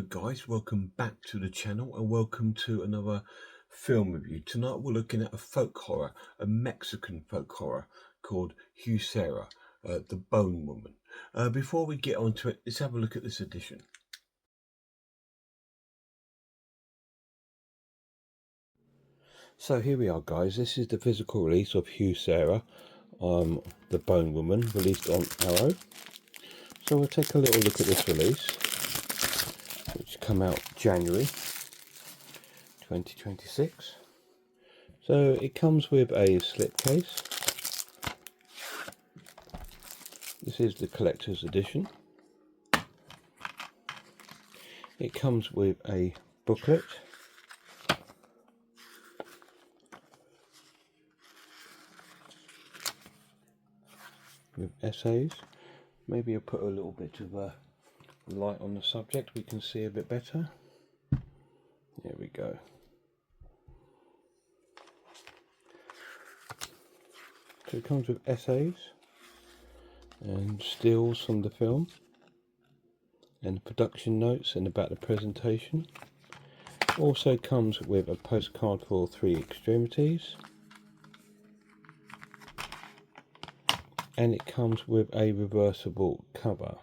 Hello guys, welcome back to the channel and welcome to another film review. Tonight we're looking at a folk horror, a Mexican folk horror called Huesera, The Bone Woman. Before we get onto it, let's have a look at this edition. So here we are guys, this is the physical release of Huesera, The Bone Woman, released on Arrow. So we'll take a little look at this release, which come out January 2026. So it comes with a slipcase. This is the collector's edition. It comes with a booklet. With essays. Maybe I'll put a little bit of light on the subject, we can see a bit better. There we go. So it comes with essays and stills from the film and production notes and about the presentation. Also comes with a postcard for 3 extremities, and it comes with a reversible cover.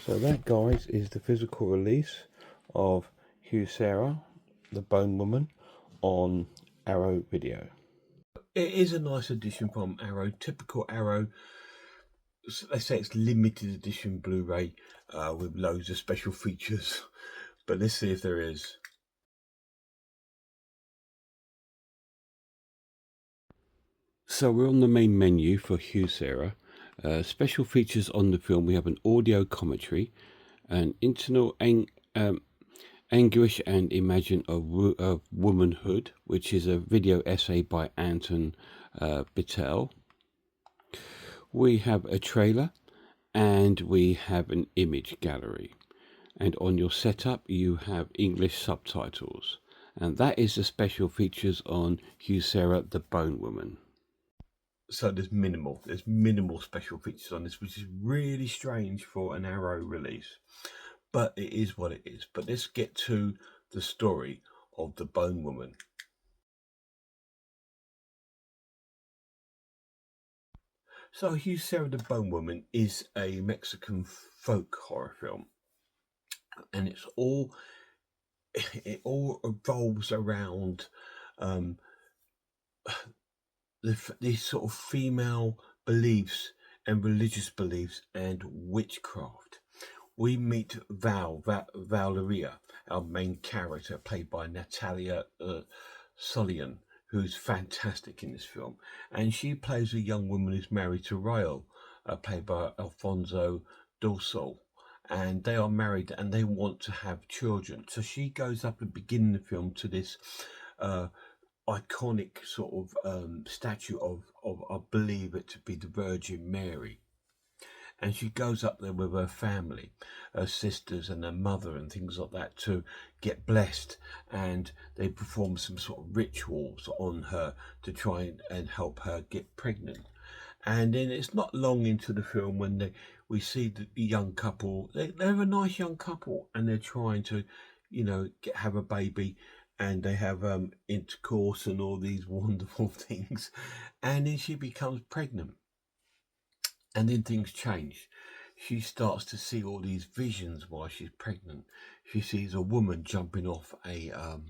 So that, guys, is the physical release of Huesera, The Bone Woman, on Arrow Video. It is a nice edition from Arrow, typical Arrow. They say it's limited edition Blu-ray with loads of special features, but let's see if there is. So we're on the main menu for Huesera. Special features on the film. We have an audio commentary, an internal anguish and imagine of womanhood, which is a video essay by Anton Bittel. We have a trailer and we have an image gallery, and on your setup you have English subtitles, and that is the special features on Huesera The Bone Woman. So there's minimal special features on this, which is really strange for an Arrow release, but it is what it is. But let's get to the story of The Bone Woman. So Huesera The Bone Woman is a Mexican folk horror film, and it all revolves around these sort of female beliefs and religious beliefs and witchcraft. We meet Valeria, our main character, played by Natalia Solian, who's fantastic in this film, and she plays a young woman who's married to Rael, played by Alfonso Dorsal, and they are married and they want to have children. So she goes up at the beginning of the film to this iconic sort of statue of I believe it to be the Virgin Mary, and she goes up there with her family, her sisters and her mother and things like that, to get blessed, and they perform some sort of rituals on her to try and help her get pregnant. And then it's not long into the film when we see the young couple. They're a nice young couple, and they're trying to, have a baby, and they have intercourse and all these wonderful things, and then she becomes pregnant, and then things change. She starts to see all these visions while she's pregnant. She sees a woman jumping off out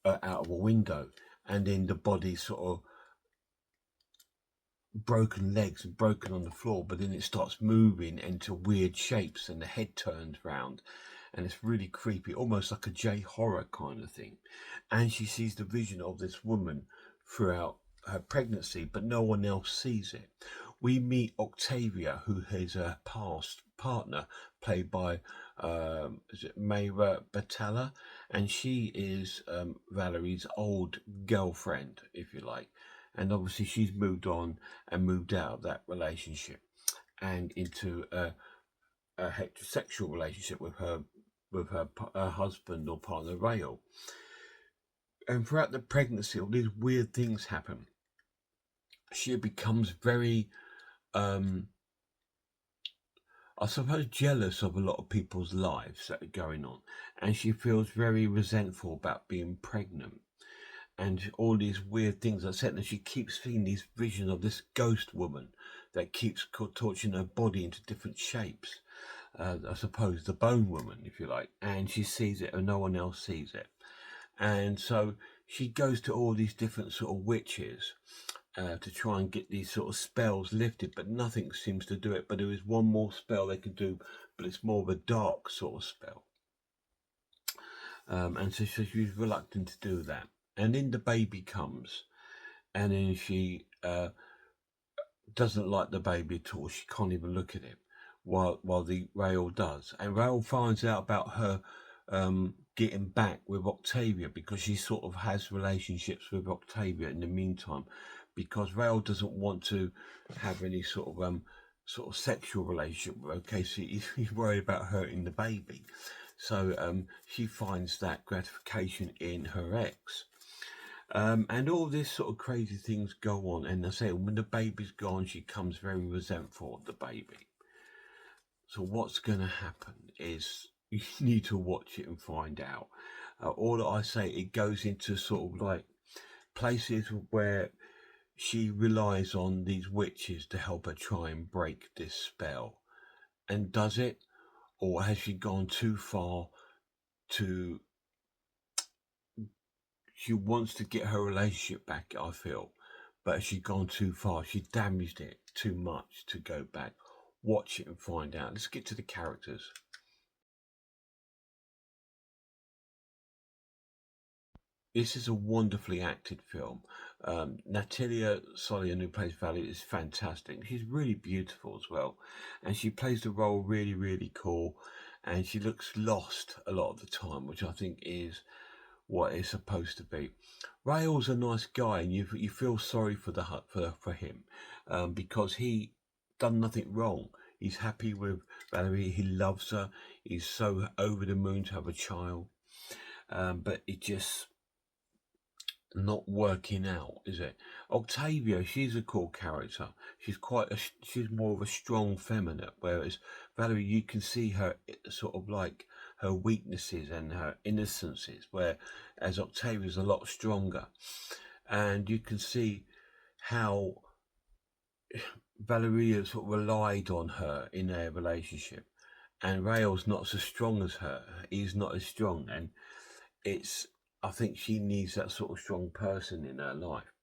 of a window, and then the body sort of broken legs and broken on the floor, but then it starts moving into weird shapes and the head turns round, and it's really creepy, almost like a J-horror kind of thing. And she sees the vision of this woman throughout her pregnancy, but no one else sees it. We meet Octavia, who is her past partner, played by Mayra Batalla, and she is Valerie's old girlfriend, if you like. And obviously she's moved on and moved out of that relationship and into a heterosexual relationship with her husband or partner, Rael. And throughout the pregnancy, all these weird things happen. She becomes very um, I suppose, jealous of a lot of people's lives that are going on, and she feels very resentful about being pregnant and all these weird things are said. And she keeps seeing these visions of this ghost woman that keeps torturing her body into different shapes. I suppose the bone woman, if you like, and she sees it and no one else sees it. And so she goes to all these different sort of witches to try and get these sort of spells lifted, but nothing seems to do it. But there is one more spell they can do, but it's more of a dark sort of spell. And so she's reluctant to do that. And then the baby comes, and then she doesn't like the baby at all. She can't even look at him, while the Rael does. And Rael finds out about her getting back with Octavia, because she sort of has relationships with Octavia in the meantime, because Rael doesn't want to have any sort of sexual relationship with her. Okay, so he's worried about hurting the baby. So she finds that gratification in her ex. And all this sort of crazy things go on. And I say, when the baby's gone, she comes very resentful of the baby. So what's going to happen is you need to watch it and find out. All that I say, it goes into sort of like places where she relies on these witches to help her try and break this spell. And does it? Or has she gone too far to... She wants to get her relationship back, I feel, but she's gone too far. She damaged it too much to go back. Watch it and find out. Let's get to the characters. This is a wonderfully acted film. Natalia Solian, who plays Valley, is fantastic. She's really beautiful as well, and she plays the role really, really cool. And she looks lost a lot of the time, which I think is what it's supposed to be. Rael's a nice guy, and you feel sorry for him, because he done nothing wrong. He's happy with Valerie. He loves her. He's so over the moon to have a child, but it just not working out, is it? Octavia, she's a cool character. She's more of a strong feminine, whereas Valerie, you can see her sort of like her weaknesses and her innocences, whereas Octavia's a lot stronger. And you can see how Valeria sort of relied on her in their relationship. And Rael's not so strong as her. He's not as strong. And I think she needs that sort of strong person in her life.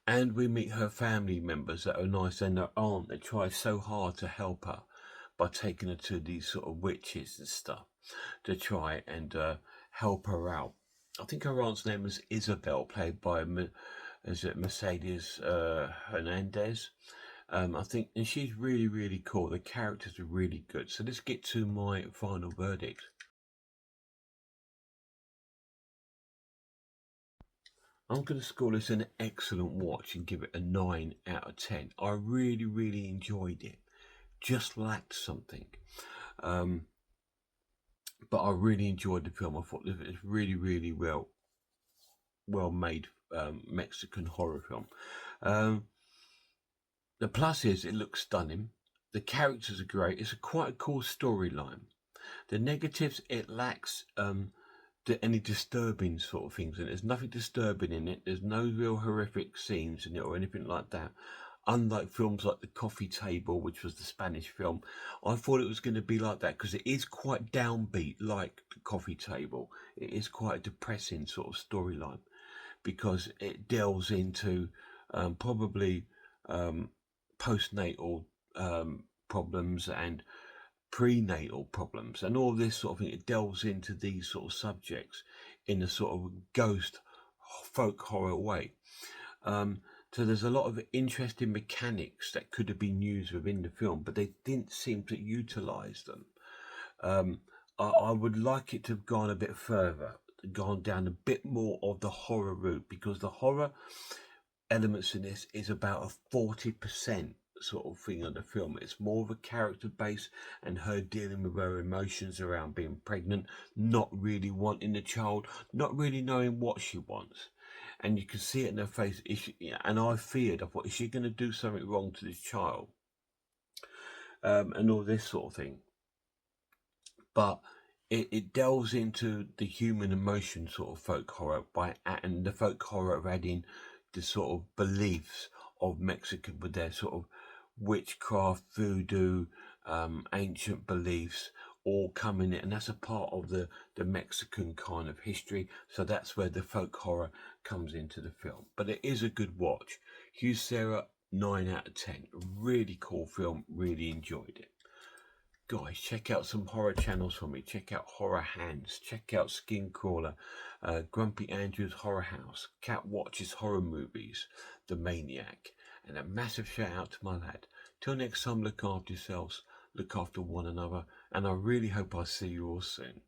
And we meet her family members that are nice, and her aunt that tries so hard to help her by taking her to these sort of witches and stuff to try and help her out. I think her aunt's name was Isabel, played by Mercedes Hernandez. I think, and she's really, really cool. The characters are really good. So let's get to my final verdict. I'm going to score this an excellent watch and give it a 9 out of 10. I really, really enjoyed it. Just lacked something. But I really enjoyed the film. I thought it was really, really well made Mexican horror film. The plus is it looks stunning. The characters are great. It's quite a cool storyline. The negatives, it lacks any disturbing sort of things, and there's nothing disturbing in it. There's no real horrific scenes in it or anything like that. Unlike films like The Coffee Table, which was the Spanish film, I thought it was going to be like that because it is quite downbeat, like The Coffee Table. It is quite a depressing sort of storyline because it delves into probably postnatal problems and prenatal problems and all this sort of thing. It delves into these sort of subjects in a sort of ghost folk horror way. So there's a lot of interesting mechanics that could have been used within the film, but they didn't seem to utilize them. I would like it to have gone a bit further, gone down a bit more of the horror route, because the horror elements in this is about a 40% sort of thing of the film. It's more of a character base and her dealing with her emotions around being pregnant, not really wanting a child, not really knowing what she wants. and you can see it in her face. And I thought, is she going to do something wrong to this child? And all this sort of thing. But it delves into the human emotion sort of folk horror and the folk horror of adding the sort of beliefs of Mexican with their sort of witchcraft, voodoo, ancient beliefs all coming in, and that's a part of the Mexican kind of history. So that's where the folk horror comes into the film. But it is a good watch. Huesera, 9 out of 10. Really cool film. Really enjoyed it. Guys, check out some horror channels for me. Check out Horror Hands. Check out Skin Crawler, Grumpy Andrew's Horror House, Cat Watches Horror Movies, The Maniac, and a massive shout out to my lad. Till next time, look after yourselves, look after one another, and I really hope I see you all soon.